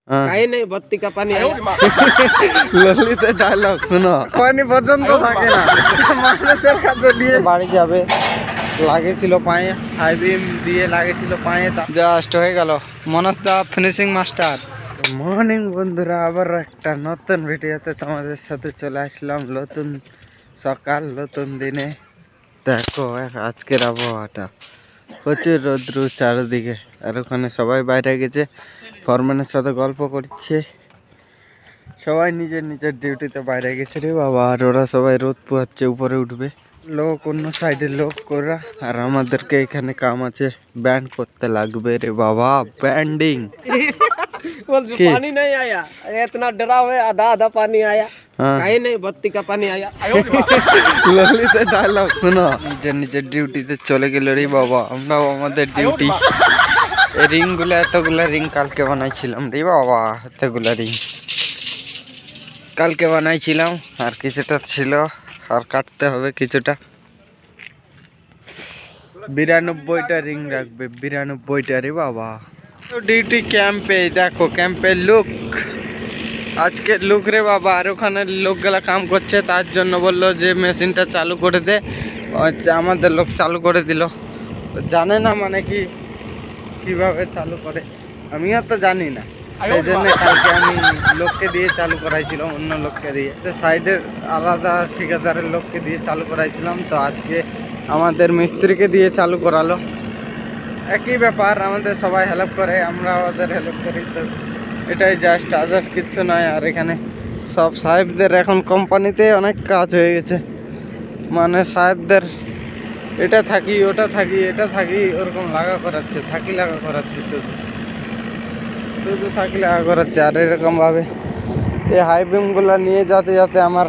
कहीं नहीं बत्ती का पानी ললিতে ডায়লগ শুনো পানি পর্যন্ত থাকে না মানুষের কাছে দিয়ে বাড়ি যাবে লাগেছিল পায়ে হাই বিম দিয়ে লাগেছিল পায়ে জাস্ট হয়ে গেল মনস্তা ফিনিশিং মাস্টার মর্নিং বন্ধুরা আবার একটা নতুন ভিডিওতে তোমাদের সাথে চলে আসলাম নতুন সকাল নতুন দিনে দেখো আজকের আবহাওয়াটা প্রচুর রৌদ্র চারিদিকে আর ওখানে সবাই বাইরে গেছে ফরম্যানের সাথে গল্প করছে সবাই নিজের নিজের ডিউটিতে বাইরে গেছে রে বাবা আর ওরা সবাই রোদ পোহাচ্ছে উপরে উঠবে লোক অন্য সাইডের লোক করা আর আমাদেরকে এখানে কাম আছে ব্যান্ড করতে লাগবে রে বাবা ব্যান্ডিং पानी नहीं आया इतना डरा हुआ आधा आधा पानी आया कहीं नहीं बत्ती का पानी आया ললিতে ডায়লগ শুনো নিজের নিজের ডিউটিতে চলে গেল রে বাবা আমরাও আমাদের ডিউটি এই রিংগুলো এতগুলা রিং কালকে বানাইছিলাম রে বাবা এতগুলা রিং কালকে বানাইছিলাম আর কিছুটা ছিল আর কাটতে হবে কিছুটা 92টা রিং রাখবে 92টা রে বাবা ডিউটি ক্যাম্পে দেখো ক্যাম্পের লুক আজকের লুক রে বাবা আর ওখানে লোকগুলা কাম করছে তার জন্য বললো যে মেশিনটা চালু করে দে আমাদের লোক চালু করে দিল জানে না মানে কি কিভাবে চালু করে আমিও তো জানি না সেই জন্য কালকে আমি লোককে দিয়ে চালু করাইছিলাম অন্য লোককে দিয়ে সাইডের আলাদা ঠিকাদারের লোককে দিয়ে চালু করাইছিলাম তো আজকে আমাদের মিস্ত্রিকে দিয়ে চালু করালো একই ব্যাপার আমাদের সবাই হেল্প করে আমরা ওদের হেল্প করি তো এটাই জাস্ট আদার্স কিচ্ছু নয় আর এখানে সব সাহেবদের এখন কোম্পানিতে অনেক কাজ হয়ে গেছে মানে সাহেবদের এটা থাকি ওটা থাকি এটা থাকি ওরকম লাগা করাচ্ছে থাকি লাগা করাচ্ছে শুধু শুধু থাকি লাগা করাচ্ছে আর এরকমভাবে এই হাই বিমগুলো নিয়ে যেতে যেতে আমার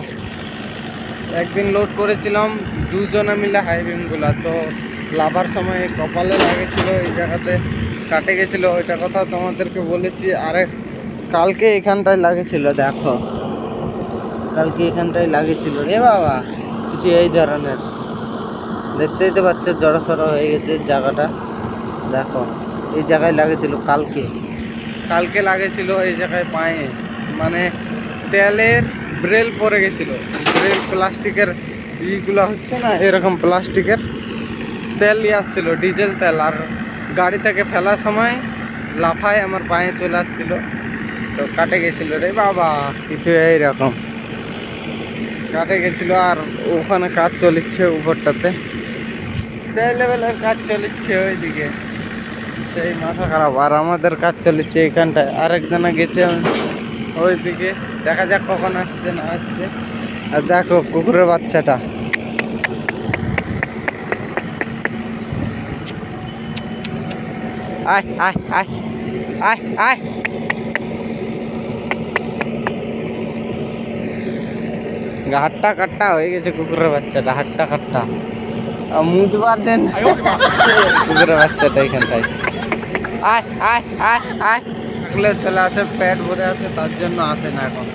একদিন লোড করেছিলাম দুজনে মিলে হাই বিমগুলো তো লাভার সময় কপালে লাগেছিল এই জায়গাতে কাটে গেছিলো ওইটা কথা তোমাদেরকে বলেছি আরে কালকে এখানটায় লাগেছিল দেখো কালকে এখানটায় লাগেছিল রে বাবা কিছু এই ধরনের দেখতেই তো পাচ্ছ জড়সড় হয়ে গেছে জায়গাটা দেখো এই জায়গায় লাগেছিল কালকে লাগেছিল এই জায়গায় পায়ে মানে তেলের ব্রেল পড়ে গেছিল ব্রেল প্লাস্টিকের ইগুলো হচ্ছে না এরকম প্লাস্টিকের তেল নিয়ে আসছিল ডিজেল তেল আর গাড়ি থেকে ফেলার সময় লাফায় আমার পায়ে চলে আসছিল তো কাটে গেছিল রে বাবা কিছু এইরকম কাটে গেছিল আর ওখানে কাজ চলিচ্ছে উপরটাতে সেই লেভেলের কাজ চলিচ্ছে ওইদিকে সেই মাথা খারাপ আর আমাদের কাজ চলিচ্ছে এইখানটায় আরেকজনে গেছে ওইদিকে দেখা যাক কখন আসছে না আসছে আর দেখো কুকুরের বাচ্চাটা আয় আয় আয় আয় আয় হাট্টা কাট্টা হয়ে গেছে কুকুরের বাচ্চাটা হাট্টা কাট্টা মুদবার দেন কুকুরের বাচ্চাটা এখানটায় আয় আয় আয় আয় থাকলে চলে আসে পেট ভরে আসে তার জন্য আসে না এখন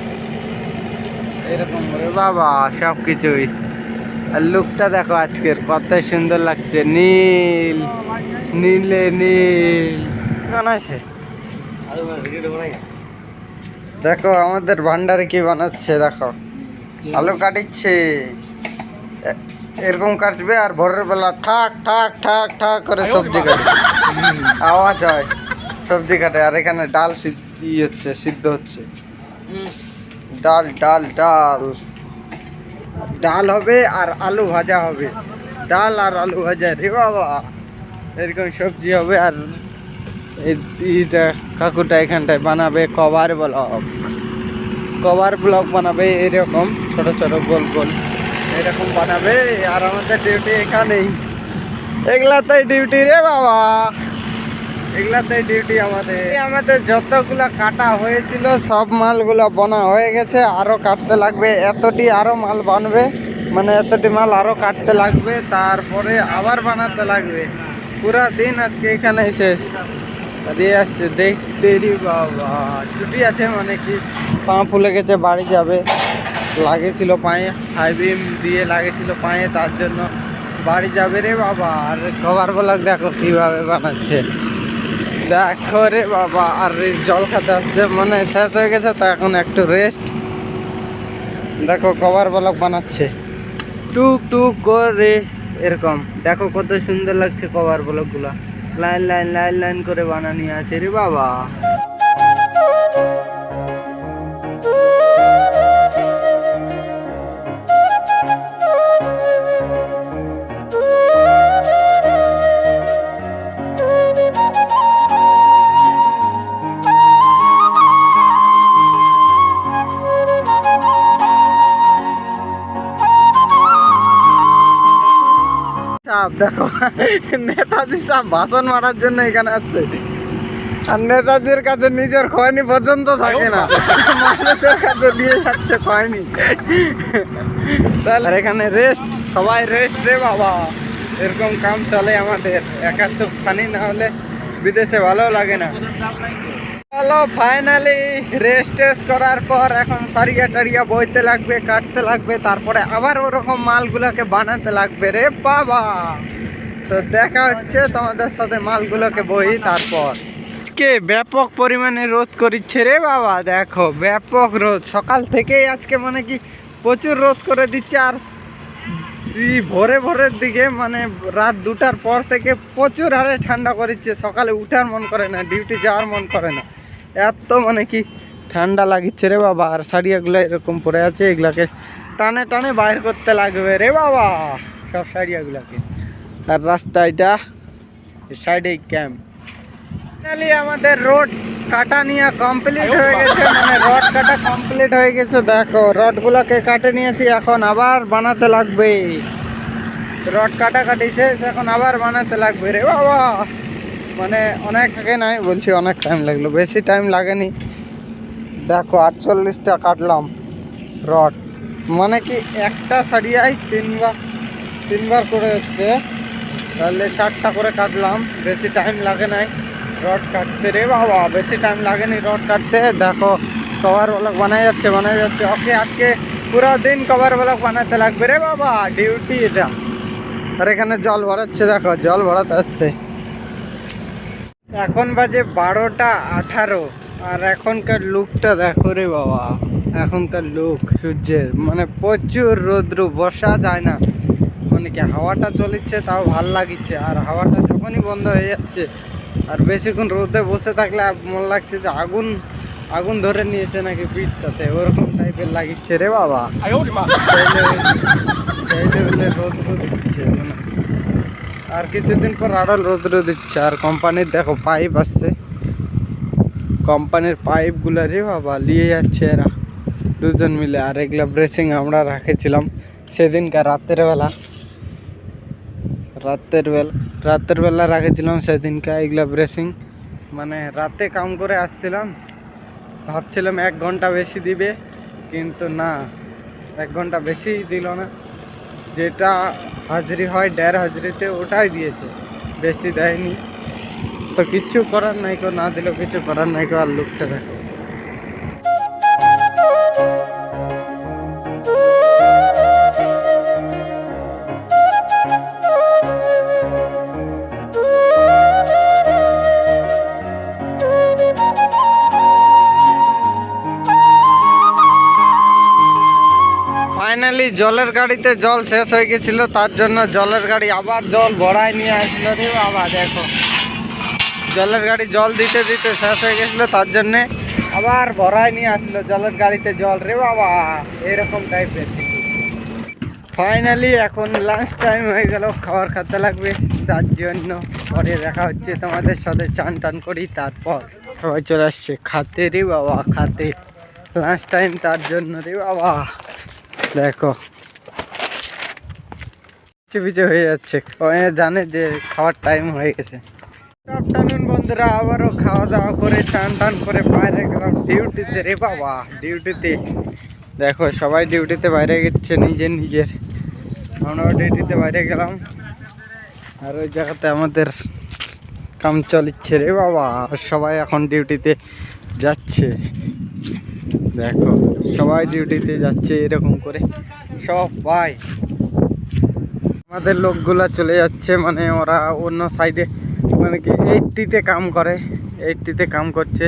এরকম রে বাবা সব কিছুই আর লুকটা দেখো আজকের কত সুন্দর লাগছে নীল নীলে নীল কেন আছে দেখো আমাদের ভান্ডারে কি বানাচ্ছে দেখো আলু কাটিচ্ছে এরকম কাটবে আর ভোরের বেলা ঠাক ঠাক ঠাক ঠাক করে সবজি কাটে আওয়াজ হয় সবজি কাটে আর এখানে ডাল সিদ্ধ হচ্ছে ডাল ডাল ডাল ডাল হবে আর আলু ভাজা হবে ডাল আর আলু ভাজা রে বাবা এরকম সবজি হবে আর এইটা কাকুটা এখানটায় বানাবে কভার ব্লক বানাবে এরকম ছোট ছোট গোল গোল এরকম বানাবে আর আমাদের ডিউটি এখানেই এগুলাতেই ডিউটি রে বাবা এগুলাতেই ডিউটি আমাদের যতগুলা কাটা হয়েছিল সব মালগুলো বানা হয়ে গেছে আরো কাটতে লাগবে এতটি আরো মাল বানবে মানে এতটি মাল আরো কাটতে লাগবে তারপরে আবার বানাতে লাগবে পুরা দিন আজকে এখানে শেষ দিয়ে আসছে দেখতে রে বাবা ছুটি আছে মানে কি পা ফুলে গেছে বাড়ি যাবে লাগেছিল পায়ে হাই বিম দিয়ে লাগেছিল পায়ে তার জন্য বাড়ি যাবে রে বাবা আর কভার ব্লক দেখো কিভাবে বানাচ্ছে দেখো রে বাবা, আর জল খেতে আসছে, মানে শেষ হয়ে গেছে, তো এখন একটু রেস্ট। দেখো কভার ব্লক বানাচ্ছে টুক টুক করে এরকম। দেখো কত সুন্দর লাগছে কভার ব্লক গুলা, লাইন লাইন লাইন লাইন করে বানানি আছে রে বাবা। দেখো নেতাজি সাহেব ভাষণ মারার জন্য এখানে আসছে, আর নেতাজির কাছে নিজের খয়নি পর্যন্ত থাকে না, মানুষের কাছে নিয়ে যাচ্ছে খয়নি। তাহলে এখানে রেস্ট, সবাই রেস্ট রে বাবা, এরকম কাম চলে আমাদের। একা তো পানি না হলে বিদেশে ভালো লাগে না। চলো ফাইনালি রেস্ট টেস্ট করার পর এখন সারিয়া টারিয়া বইতে লাগবে, কাটতে লাগবে, তারপরে আবার ওরকম মালগুলোকে বানাতে লাগবে রে বাবা। তো দেখা হচ্ছে তোমাদের সাথে মালগুলোকে বই তারপর। আজকে ব্যাপক পরিমাণে রোদ করিচ্ছে রে বাবা, দেখো ব্যাপক রোদ সকাল থেকেই আজকে, মানে কি প্রচুর রোদ করে দিচ্ছে। আর ভোরে ভোরের দিকে মানে রাত 2টার পর থেকে প্রচুর হারে ঠান্ডা করিচ্ছে, সকালে উঠার মন করে না, ডিউটি যাওয়ার মন করে না, এত মানে কি ঠান্ডা লাগিচ্ছে রে বাবা। আর শাড়িয়াগুলো এরকম পরে আছে, এগুলাকে টানে টানে বাইর করতে লাগবে রে বাবা সব শাড়িয়াগুলাকে। আর রাস্তা এটা সাইডে ক্যাম্প। ফাইনালি আমাদের রোড কাটা নিয়ে কমপ্লিট হয়ে গেছে, মানে রড কাটা কমপ্লিট হয়ে গেছে। দেখো রডগুলোকে কাটে নিয়েছি, এখন আবার বানাতে লাগবে। রড কাটাকাটি শেষ, এখন আবার বানাতে লাগবে রে বাবা। মানে অনেক আগে নাই বলছি, অনেক টাইম লাগলো, বেশি টাইম লাগেনি। দেখো 48টা কাটলাম রড, মানে কি একটা সারিয়ায় তিনবার করে হচ্ছে, তাহলে 4টা করে কাটলাম, বেশি টাইম লাগে নাই রড কাটতে রে বাবা, বেশি টাইম লাগেনি রড কাটতে। দেখো কভার ব্লক বানাই যাচ্ছে। ওকে আজকে পুরো দিন কভার ব্লক বানাতে লাগবে রে বাবা, ডিউটি এটা। আর এখানে জল ভরাচ্ছে, দেখো জল ভরাতে আসছে। এখন বাজে 12টা 18, আর এখনকার লুকটা দেখো রে বাবা, এখনকার লুক সূর্যের, মানে প্রচুর রৌদ্র, বসা যায় না, মানে কি হাওয়াটা চলিচ্ছে তাও ভাল লাগিচ্ছে। আর হাওয়াটা যখনই বন্ধ হয়ে যাচ্ছে, আর বেশিক্ষণ রোদে বসে থাকলে মনে লাগছে যে আগুন ধরে নিয়েছে নাকি পিঠটাতে, ওরকম টাইপের লাগিচ্ছে রে বাবা। রোদ্র দিচ্ছে, মানে আর কিছুদিন পর আরো রোদ্র দিচ্ছে। আর কোম্পানির দেখো পাইপ আসছে, কোম্পানির পাইপগুলো রে বাবা নিয়ে যাচ্ছে এরা দুজন মিলে। আর এগুলা ব্রেসিং আমরা রাখেছিলাম সেদিনকার রাতের বেলা রাখেছিলাম সেদিনকার এগুলা ব্রেসিং, মানে রাতে কাম করে আসছিলাম, ভাবছিলাম 1 ঘন্টা বেশি দিবে, কিন্তু না, 1 ঘন্টা বেশি দিল না, যেটা হাজরি হয় 1.5 হাজরিতে ওটাই দিয়েছে, বেশি দেয়নি। তো কিচ্ছু করার নাই, না দিলেও কিছু করার নাই। আর লুকটা দেখো, ফাইনালি জলের গাড়িতে জল শেষ হয়ে গেছিল, তার জন্য জলের গাড়ি আবার জল ভরায় নিয়ে আসলো রে বাবা। দেখো জলের গাড়ি জল দিতে দিতে শেষ হয়ে গেছিলো, তার জন্যে আবার ভরায় নিয়ে আসলো জলের গাড়িতে জল রে বাবা, এরকম টাইপের। ফাইনালি এখন লাঞ্চ টাইম হয়ে গেল, খাবার খেতে লাগবে, তার জন্য পরে দেখা হচ্ছে তোমাদের সাথে। চান টান করি তারপর সবাই চলে আসছে খাতে রে বাবা, খাতে লাঞ্চ টাইম, তার জন্য রে বাবা। দেখো পিছে হয়ে যাচ্ছে, জানে যে খাওয়ার টাইম হয়ে গেছে। আফটারনুন বন্ধুরা, আবারও খাওয়া দাওয়া করে চান টান করে বাইরে গেলাম ডিউটিতে রে বাবা, ডিউটিতে। দেখো সবাই ডিউটিতে বাইরে গেছে নিজের, আমরাও ডিউটিতে বাইরে গেলাম। আর ওই জায়গাতে আমাদের কাম চলিচ্ছে রে বাবা, সবাই এখন ডিউটিতে যাচ্ছে। দেখো সবাই ডিউটিতে যাচ্ছে এরকম করে, সবাই আমাদের লোকগুলা চলে যাচ্ছে, মানে ওরা অন্য সাইডে, মানে কি 80তে কাম করে, এইটিতে কাম করছে,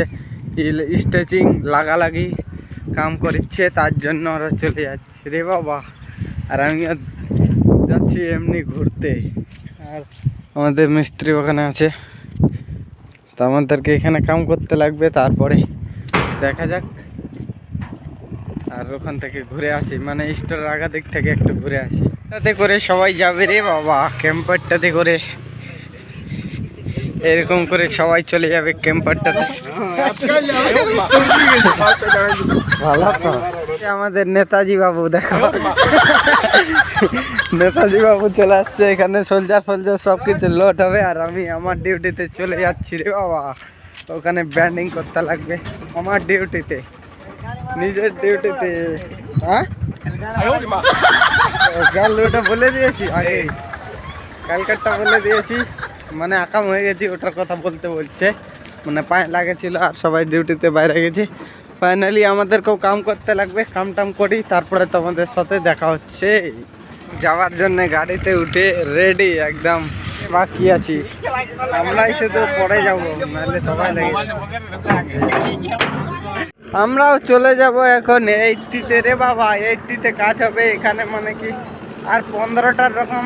স্টেচিং লাগালাগি কাম করছে, তার জন্য ওরা চলে যাচ্ছে রে বাবা। আর আমি যাচ্ছি এমনি ঘুরতে। আর আমাদের মিস্ত্রি ওখানে আছে, তো আমাদেরকে এখানে কাম করতে লাগবে, তারপরে দেখা যাক। আর ওখান থেকে ঘুরে আসি, মানে স্টোরের আগা দিক থেকে একটু ঘুরে আসি। তাতে করে সবাই যাবে রে বাবা ক্যাম্পারটাতে করে, এরকম করে সবাই চলে যাবে ক্যাম্পারটাতে। ভালো তো আমাদের নেতাজি বাবু, দেখো নেতাজি বাবু চলে আসছে এখানে, সোলজার ফোলজার সব কিছু লোড হবে। আর আমি আমার ডিউটিতে চলে যাচ্ছি রে বাবা, ওখানে ব্যান্ডিং করতে লাগবে আমার ডিউটিতে, নিজের ডিউটিতে। হ্যাঁ কাল ওটা বলে দিয়েছি আগে, কালকারটা বলে দিয়েছি, মানে আকাম হয়ে গেছি, ওটার কথা বলছে, মানে পায়ে লাগেছিল আর সবাই ডিউটিতে বাইরে গেছি। ফাইনালি আমাদেরকেও কাম করতে লাগবে, কাম টাম করি, তারপরে তোমাদের সাথে দেখা হচ্ছে। যাওয়ার জন্য গাড়িতে উঠে রেডি একদম, বাকি আছি আমরাই শুধু পরে যাবো, নাহলে সবাই লাগে। আমরাও চলে যাব এখন 80-তে রে বাবা, 80-তে কাজ হবে এখানে, মানে কি আর 15টার রকম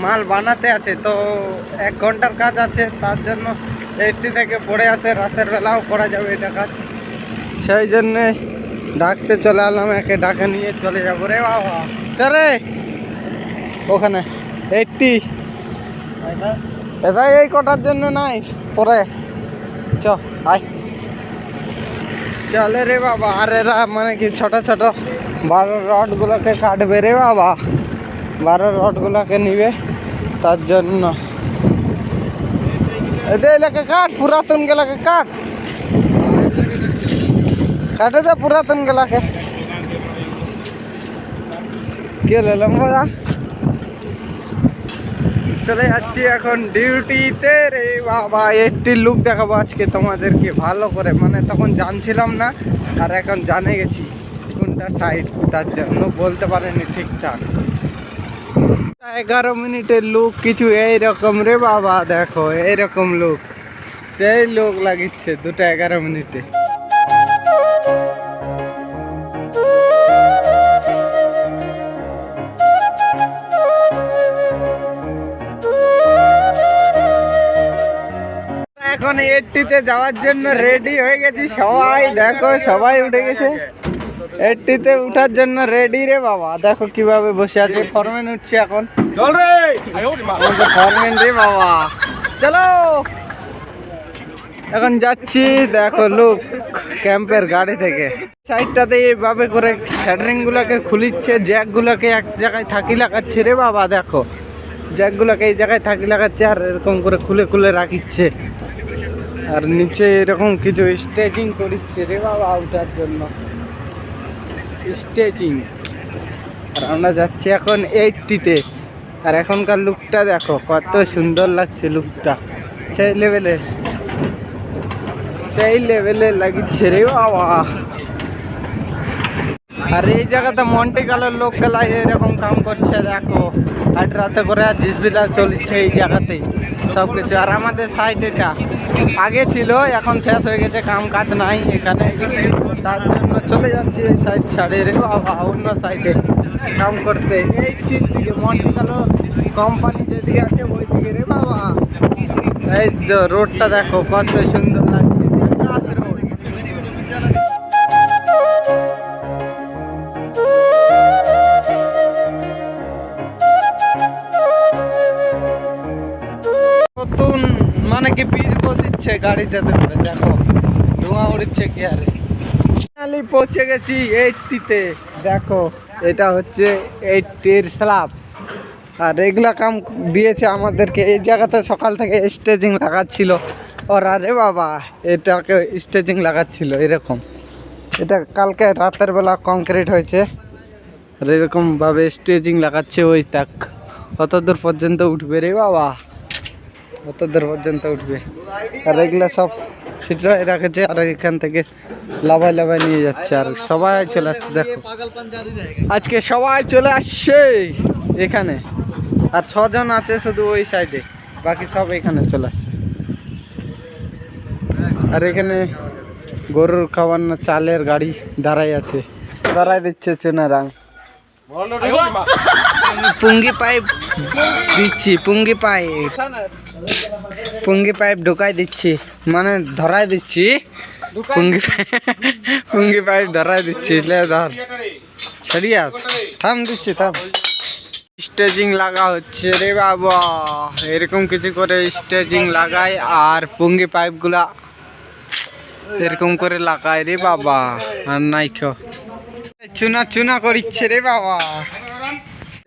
মাল বানাতে আছে, তো 1 ঘন্টার কাজ আছে, তার জন্য 80 থেকে পড়ে আছে, রাতের বেলাও করা যাবে এটা কাজ। সেই জন্যে ডাকতে চলে এলাম, একে ডাকে নিয়ে চলে যাবো রে বাবা। চলে ওখানে 80 এটা এই কটার জন্য নাই, পরে চ আয় চলে রে বাবা। আর এরা মানে কি ছোট ছোট 12 রডগুলোকে কাটবে রে বাবা, 12 রডগুলোকে নিবে, তার জন্য এদের এলাকা কাট, পুরাতন গেলাকে কাট, কাটে যা পুরাতন গেলাকে। কে লেলাম বাবা, চলে যাচ্ছি এখন ডিউটিতে রে বাবা। 80 লুক দেখাবো আজকে তোমাদেরকে ভালো করে, মানে তখন জানছিলাম না, আর এখন জানে গেছি কোনটা সাইড, তার জন্য বলতে পারেনি ঠিকঠাক। 11 মিনিটের লুক কিছু এইরকম রে বাবা, দেখো এইরকম লুক, সেই লুক লাগিচ্ছে 2টা 11 মিনিটে। এখন 80-তে যাওয়ার জন্য রেডি হয়ে গেছি সবাই, দেখো সবাই উঠে গেছে 80-তে উঠার জন্য রেডি রে বাবা। দেখো কিভাবে বসে আছে, ফরম্যান উঠছে এখন, চল রে ফরম্যান রে বাবা, চলো এখন যাচ্ছি। দেখো লোক ক্যাম্পের গাড়ি থেকে সাইডটাতে এইভাবে করে স্যাটারিং গুলাকে খুলিচ্ছে, জ্যাক গুলাকে এক জায়গায় থাকি লাগাচ্ছে রে বাবা। দেখো জ্যাক গুলাকে এই জায়গায় থাকি লাগাচ্ছে, আর এরকম করে খুলে খুলে রাখিচ্ছে, আর নিচে এরকম কিছু স্টেচিং করিচ্ছে রে বাবা ওঠার জন্য, স্টেচিং। আর আমরা যাচ্ছি এখন 80-তে, আর এখনকার লুকটা দেখো কত সুন্দর লাগছে, লুকটা সেই লেভেলে লাগিচ্ছে রে বাবা। আর এই জায়গাতে মন্টি কালের লোক খেলায় এরকম কাম করছে, দেখো আর রাতে করে আর ডিসবিলা চলছে এই জায়গাতেই সব কিছু। আর আমাদের সাইড এটা আগে ছিল, এখন শেষ হয়ে গেছে, কাম কাজ নাই এখানে, তার জন্য চলে যাচ্ছি এই সাইড ছাড়ে রে বাবা, অন্য সাইডে কাম করতে। এই দিকে মন্টি কালের কোম্পানি যেদিকে আছে ওই দিকে রে বাবা। এই তো রোডটা দেখো কত সুন্দর লাগছে, রোড। নতুন মানে কি পিচ বসিচ্ছে গাড়িটাতে করে, দেখো ধোঁয়া উড়ছে কি। আরে ফাইনালি পৌঁছে গেছি 80-তে, দেখো এটা হচ্ছে 80-র স্ল্যাব। আর এগুলা কাম দিয়েছে আমাদেরকে, এই জায়গাতে সকাল থেকে স্টেজিং লাগাচ্ছিল ওরা রে বাবা, এটাকে স্টেজিং লাগাচ্ছিল এরকম। এটা কালকে রাতের বেলা কংক্রিট হয়েছে, আর এরকমভাবে স্টেজিং লাগাচ্ছে, ওই তাক কত দূর পর্যন্ত উঠবে রে বাবা, কত দূর পর্যন্ত উঠবে। আর এগুলা সব ছিটরাই রাখেছে, আর এখান থেকে লাভাই লাভাই নিয়ে যাচ্ছে। আর সবাই চলে আসছে, দেখো আজকে সবাই চলে আসছে এখানে, আর 6 জন আছে শুধু ওই সাইডে, বাকি সব এখানে চলে আসছে। আর এখানে গরুর খাবার না চালের গাড়ি দাঁড়াই আছে, দাঁড়াই দিচ্ছে চুনারাং। পুঙ্গি পাইপ দিচ্ছি, পুঙ্গি পাইপ ঢুকাই দিচ্ছি, মানে ধরাই দিচ্ছি। পুঙ্গি পাইপ ধরাই দিচ্ছি, লে ধর সরিয়া থাম দিচ্ছি, থাম। স্টেজিং লাগা হচ্ছে রে বাবা, এরকম কিছু করে স্টেজিং লাগায় আর পুঙ্গি পাইপ গুলা এরকম করে লাগায় রে বাবা। আর নাইখো চুনা চুনা করিচ্ছে রে বাবা,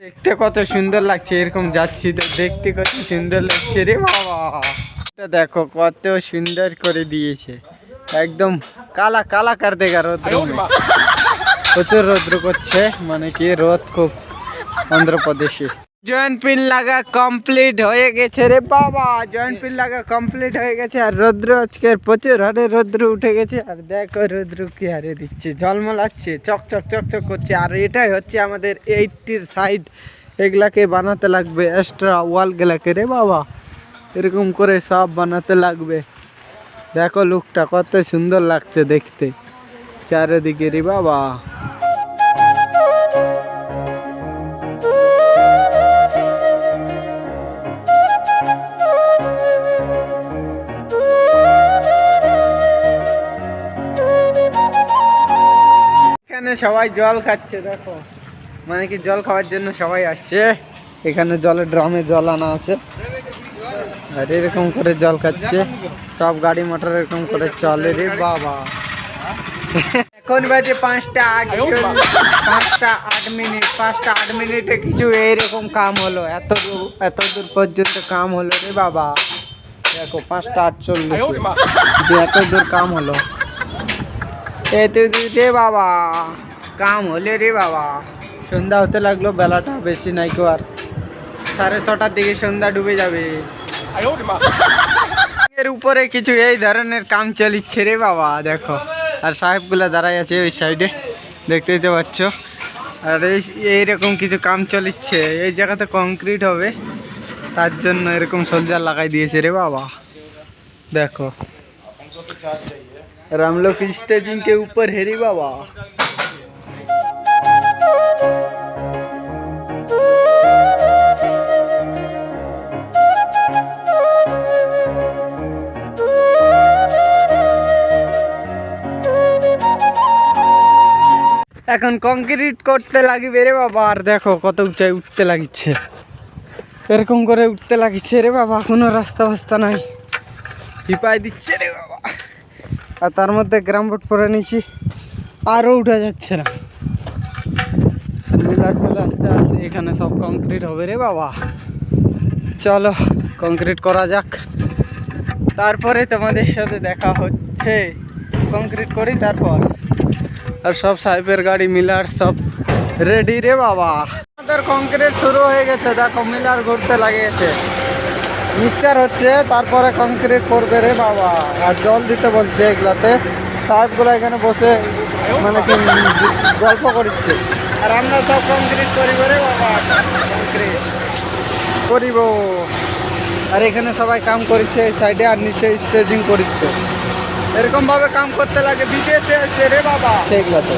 দেখতে কত সুন্দর লাগছে, এরকম যাচ্ছি তো দেখতে কত সুন্দর লাগছে রে বাবা। এটা দেখো কত সুন্দর করে দিয়েছে, একদম কালা কালা কর দেগা রোদ্র, প্রচুর রৌদ্র করছে, মানে কি রোদ খুব অন্ধ্রপ্রদেশে। জয়েন্ট পিন লাগা কমপ্লিট হয়ে গেছে রে বাবা, জয়েন্ট পিন লাগা কমপ্লিট হয়ে গেছে। আর রৌদ্র আজকে প্রচুর হারে রৌদ্র উঠে গেছে, আর দেখো রৌদ্র কি হারে দিচ্ছে, ঝলমলাচ্ছে, চকচক চকচক করছে। আর এটাই হচ্ছে আমাদের 80-র সাইড, এগুলাকে বানাতে লাগবে, এক্সট্রা ওয়ালগুলাকে রে বাবা, এরকম করে সব বানাতে লাগবে। দেখো লুকটা কত সুন্দর লাগছে দেখতে চারিদিকে রে বাবা। এখানে সবাই জল খাচ্ছে, দেখো মানে কি জল খাওয়ার জন্য সবাই আসছে। এখানে জলের ড্রামে জল আনা আছে, আর এরকম করে জল খাচ্ছে সব, গাড়ি মোটর এরকম করে চলে রে বাবা। এখন বাজে 5টা 8 মিনিটে কিছু এইরকম কাম হলো, এত দূর পর্যন্ত কাম হলো রে বাবা। দেখো 5টা 48 এত দূর কাম হলো, এত দূর রে বাবা কাম হলে রে বাবা। সন্ধ্যা হতে লাগলো, বেলাটা বেশি নাই কেউ, আর 6:30টার দিকে সন্ধ্যা ডুবে যাবে। এর উপরে কিছু এই ধরনের কাম চলিচ্ছে রে বাবা, দেখো। আর সাহেবগুলা দাঁড়াই আছে ওই সাইডে, দেখতেই তো পাচ্ছ। আর এইরকম কিছু কাম চলিচ্ছে, এই জায়গাতে কংক্রিট হবে, তার জন্য এরকম সোলজার লাগাই দিয়েছে রে বাবা। देखो और हम लोग स्टेजिंग के ऊपर है रे बाबा। এখন কংক্রিট করতে লাগবে রে বাবা। আর দেখো কত উঁচাই উঠতে লাগিচ্ছে, এরকম করে উঠতে লাগিচ্ছে রে বাবা। কোনো রাস্তা ফাস্তা নাই, হিপাই দিচ্ছে রে বাবা। আর তার মধ্যে গ্রাম বোর্ড পরে নিয়েছি, আরও উঠা যাচ্ছে না। মিলার চলে আসতে আসতে এখানে সব কংক্রিট হবে রে বাবা। চলো কংক্রিট করা যাক, তারপরে তোমাদের সাথে দেখা হচ্ছে। কংক্রিট করি তারপর। আর সব সাহেবের গাড়ি মিলার সব রেডি রে বাবা। আমাদের কংক্রিট শুরু হয়ে গেছে, দেখো মিলার ঘুরতে লাগিয়েছে, মিক্সচার হচ্ছে, তারপরে কংক্রিট করবে রে বাবা। আর জল দিতে বলছে এগুলাতে, সাহেবগুলো এখানে বসে মানে কি গল্প করছে। আর আমরা সব কংক্রিট করিব রে বাবা, কংক্রিট করিব। আর এখানে সবাই কাম করছে এই সাইডে, আর নিচে স্টেজিং করছে। এরকম ভাবে কাম করতে লাগে, বিদেশে এসে রে বাবা সেগুলাতে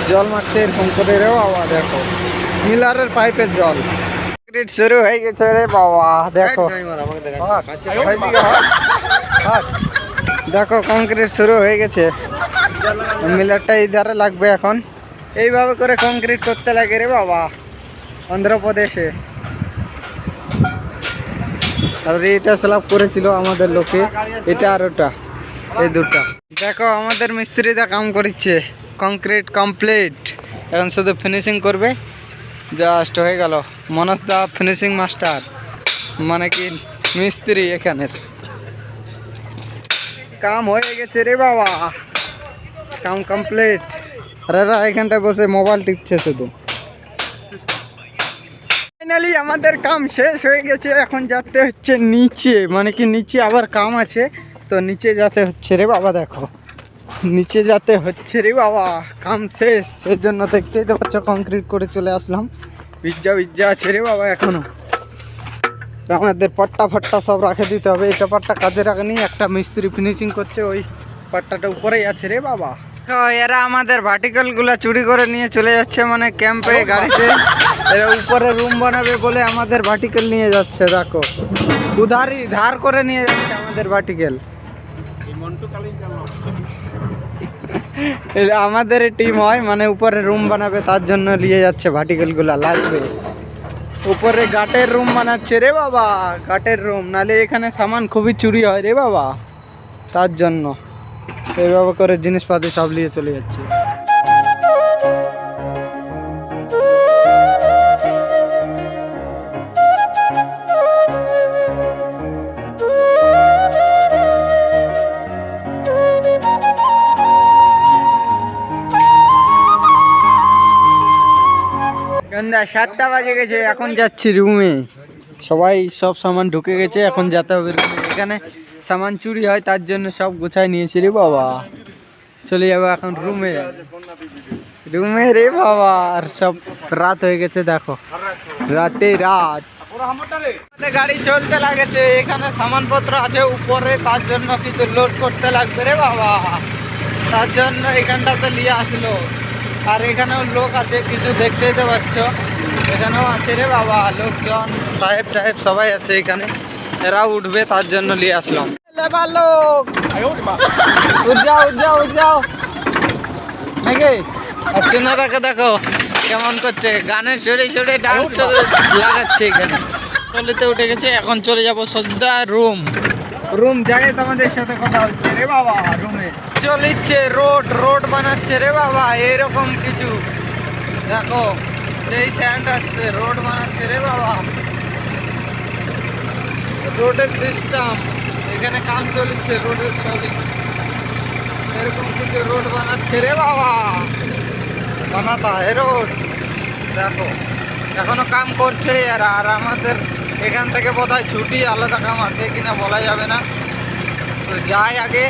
জল মারছে এরকম করে রে বাবা। দেখো মিলারের পাইপের জল কংক্রিট শুরু হয়ে গেছে রে বাবা। দেখো দেখো কংক্রিট শুরু হয়ে গেছে, মিলারটা ইধারে লাগবে এখন। এইভাবে করে কংক্রিট করতে লাগে রে বাবা অন্ধ্রপ্রদেশে। আর এটা স্ল্যাব করেছিল আমাদের লোকে, এটা আর ওটা, এই দুটা। দেখো আমাদের মিস্ত্রিরা কাম করছে, কংক্রিট কমপ্লিট, এখন শুধু ফিনিশিং করবে। জাস্ট হয়ে গেল। মনোজ দা ফিনিশিং মাস্টার, মানে কি মিস্ত্রি এখানের। কাম হয়ে গেছে রে বাবা, কাম কমপ্লিট। আর এরা এখানটায় বসে মোবাইল টিপছে শুধু। ফাইনালি আমাদের কাম শেষ হয়ে গেছে, এখন যেতে হচ্ছে নিচে, মানে কি নিচে আবার কাম আছে, তো নিচে যেতে হচ্ছে রে বাবা। দেখো নিচে যেতে হচ্ছে রে বাবা, কাম শেষ, সেই জন্য দেখতেই তো পাচ্ছ কংক্রিট করে চলে আসলাম। ভিজ্জা আছে রে বাবা এখনো। আমাদের পট্টা ফট্টা সব রাখে দিতে হবে, এটা পাট্টা কাজে রাখেনি। একটা মিস্ত্রি ফিনিশিং করছে, ওই পাট্টাটা উপরেই আছে রে বাবা। তো এরা আমাদের ভার্টিক্যাল গুলা চুরি করে নিয়ে চলে যাচ্ছে মানে ক্যাম্পে গাড়িতে। এরা উপরে রুম বানাবে বলে আমাদের ভার্টিক্যাল নিয়ে যাচ্ছে, দেখো উধারি ধার করে নিয়ে যাচ্ছে আমাদের ভার্টিক্যাল। আমাদের টিম হয় মানে উপরে রুম বানাবে, তার জন্য নিয়ে যাচ্ছে ভার্টিক্যাল গুলা, লাগবে। উপরে গাটের রুম বানাচ্ছে রে বাবা, গাটের রুম, নালে এখানে সামান খুবই চুরি হয় রে বাবা, তার জন্য এইভাবে করে জিনিসপাতি সব নিয়ে চলে যাচ্ছে। সন্ধ্যা 7টা বাজে গেছে, এখন যাচ্ছি রুমে। সবাই সব সামান ঢুকে গেছে, এখন যেতে হবে রুমে। এখানে সামান চুরি হয় তার জন্য সব গুছাই নিয়েছি রে বাবা, চলে যাবো এখন রুমে। রুমে রে বাবা, আর সব রাত হয়ে গেছে, দেখো রাতে রাত। গাড়ি চলতে লাগেছে, এখানে সামানপত্র আছে উপরে, তার জন্য কিছু লোড করতে লাগবে রে বাবা, তার জন্য এখানটাতে নিয়ে আসলো। আর এখানেও লোক আছে, কিছু দেখতেই তো পাচ্ছ, এখানেও আছে রে বাবা লোকজন, সাহেব টাহেব সবাই আছে এখানে, এরাও উঠবে তার জন্য নিয়ে আসলাম। লেবার লোক উঠযাও উঠযাও উঠযাও নাকি। আর চুনাদাকে দেখো কেমন করছে, গানের সরে সরে ডান্স লাগাচ্ছে এখানে। চলেতে উঠে গেছে, এখন চলে যাবো সোজা রুম। রুম জায়গায় তোমাদের সাথে কথা হচ্ছে রে বাবা। রুমে চলিচ্ছে রোড, রোড বানাচ্ছে রে বাবা, এরকম কিছু দেখো, সেই স্যান্ড আসছে, রোড বানাচ্ছে রে বাবা, রোডের সিস্টেম এখানে কাম চলছে, রোডের সবই এরকম কিছু রোড বানাচ্ছে রে বাবা, বানাতা হে রোড। দেখো এখনো কাম করছে এরা, আর আমাদের এখান থেকে বোধহয় ছুটি, আলাদা কাম আছে কিনা বলা যাবে না। তো যাই আগে,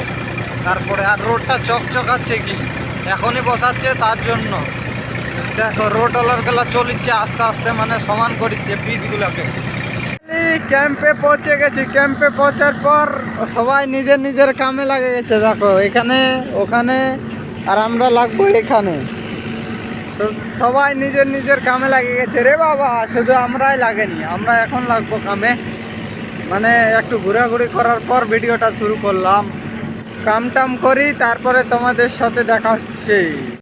তারপরে। আর রোডটা চকচকাচ্ছে কি, এখনই বসাচ্ছে তার জন্য। দেখো রোড গুলা চলিচ্ছে আস্তে আস্তে, মানে সমান করছে পিচগুলোকে। ক্যাম্পে পৌঁছে গেছি, ক্যাম্পে পৌঁছার পর সবাই নিজের নিজের কামে লাগে গেছে। দেখো এখানে ওখানে, আর আমরা লাগবো এখানে। সবাই নিজের নিজের কামে লাগে গেছে রে বাবা, শুধু আমরাই লাগেনি, আমরা এখন লাগবো কামে। মানে একটু ঘোরাঘুরি করার পর ভিডিওটা শুরু করলাম, কাম টাম করি, তারপরে তোমাদের সাথে দেখা হচ্ছে।